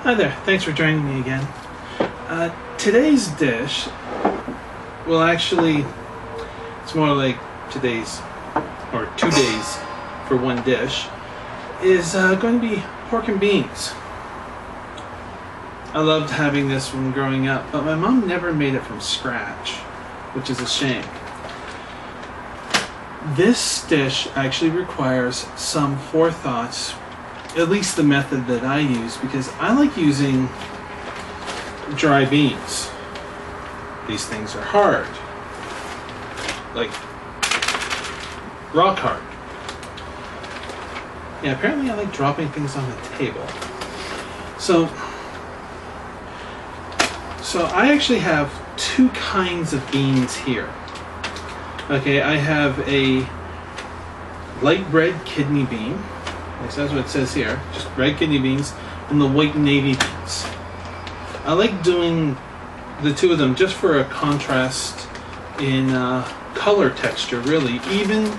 Hi there, thanks for joining me again. Today's dish, well actually, it's more like today's, or 2 days for one dish, is going to be pork and beans. I loved having this when growing up, but my mom never made it from scratch, which is a shame. This dish actually requires some forethought, at least the method that I use, because I like using dry beans. These things are hard, like rock hard. Yeah, apparently I like dropping things on the table. So I actually have 2 kinds of beans here. Okay, I have a light red kidney bean. That's what it says here, just red kidney beans, and the white navy beans. I like doing the 2 of them just for a contrast in color texture, really. Even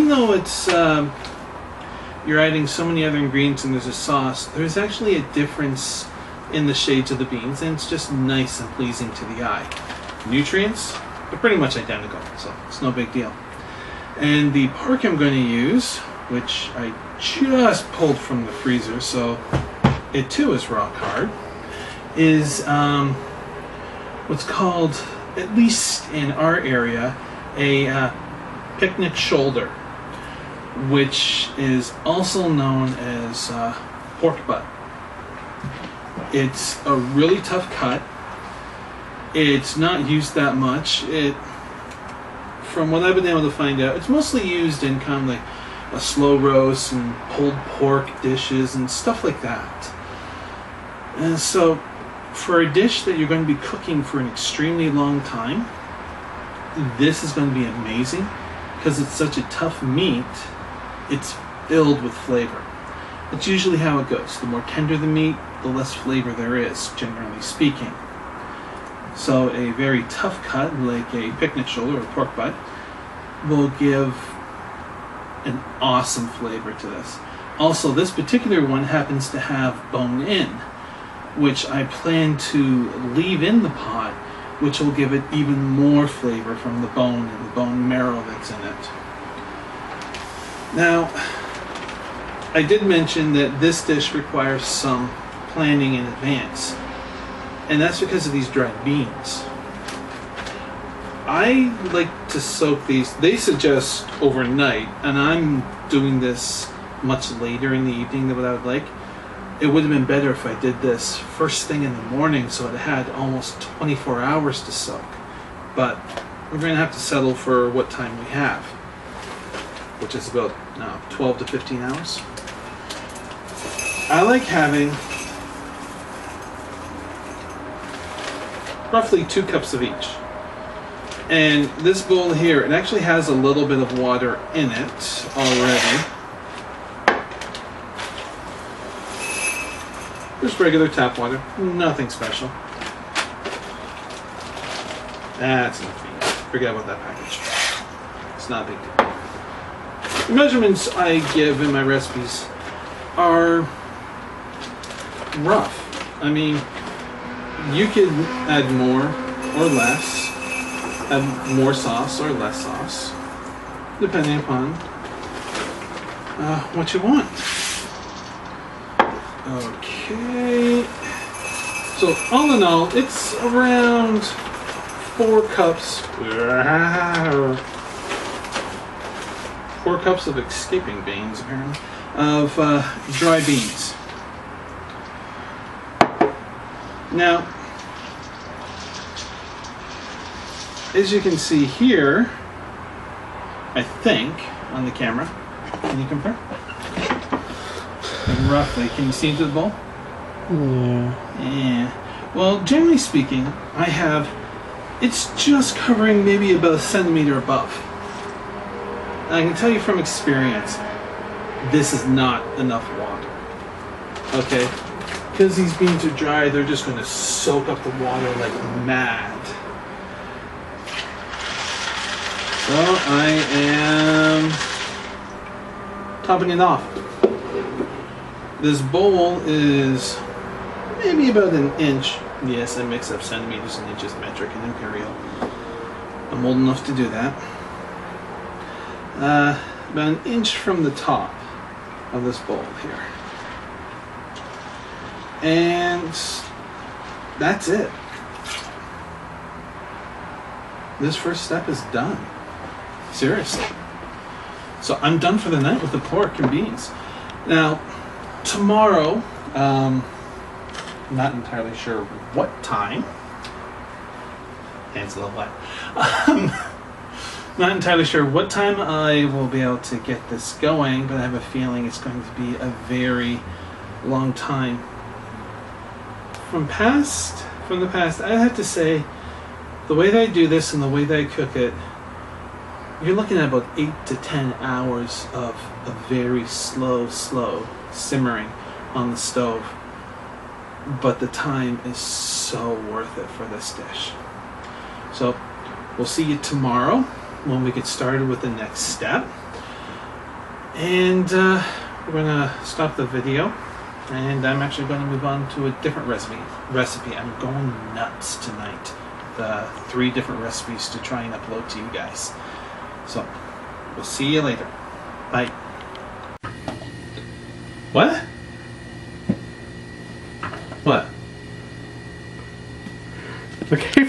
though it's you're adding so many other ingredients and there's a sauce, there's actually a difference in the shades of the beans, and it's just nice and pleasing to the eye. Nutrients are pretty much identical, so it's no big deal. And the pork I'm going to use, which I just pulled from the freezer, so it too is rock hard, is what's called, at least in our area, a picnic shoulder, which is also known as pork butt. It's a really tough cut. It's not used that much. From what I've been able to find out, it's mostly used in kind of like a slow roast and pulled pork dishes and stuff like that. And so for a dish that you're going to be cooking for an extremely long time, this is going to be amazing because it's such a tough meat. It's filled with flavor. It's usually how it goes. The more tender the meat, the less flavor there is, generally speaking. So a very tough cut, like a picnic shoulder or pork butt, will give an awesome flavor to this. Also, this particular one happens to have bone in, which I plan to leave in the pot, which will give it even more flavor from the bone and the bone marrow that's in it. Now, I did mention that this dish requires some planning in advance, and that's because of these dried beans. I like to soak these, they suggest overnight, and I'm doing this much later in the evening than what I would like. It would have been better if I did this first thing in the morning so it had almost 24 hours to soak. But we're going to have to settle for what time we have, which is about 12 to 15 hours. I like having roughly 2 cups of each. And this bowl here, it actually has a little bit of water in it already. Just regular tap water, nothing special. That's nothing. Forget about that package. It's not a big deal. The measurements I give in my recipes are rough. I mean, you could add more or less, add more sauce or less sauce, depending upon what you want. Okay, so all in all, it's around 4 cups. 4 cups of escaping beans, apparently, of dry beans. Now, as you can see here, I think, on the camera, can you compare? Roughly, can you see into the bowl? Yeah. Well, generally speaking, it's just covering maybe about a centimeter above. And I can tell you from experience, this is not enough water. Okay? Because these beans are dry, they're just going to soak up the water like mad. So I am topping it off. This bowl is maybe about an inch. Yes, I mix up centimeters and inches, metric and imperial. I'm old enough to do that. About an inch from the top of this bowl here. And that's it. This first step is done. Seriously. So I'm done for the night with the pork and beans. Now, tomorrow, not entirely sure what time. Hands a little wet. Not entirely sure what time I will be able to get this going, but I have a feeling it's going to be a very long time. From the past, I have to say, the way that I do this and the way that I cook it, you're looking at about 8 to 10 hours of a very slow simmering on the stove. But the time is so worth it for this dish. So we'll see you tomorrow when we get started with the next step. And we're gonna stop the video, and I'm actually going to move on to a different recipe. I'm going nuts tonight. The 3 different recipes to try and upload to you guys. So, we'll see you later. Bye. What? What? Okay.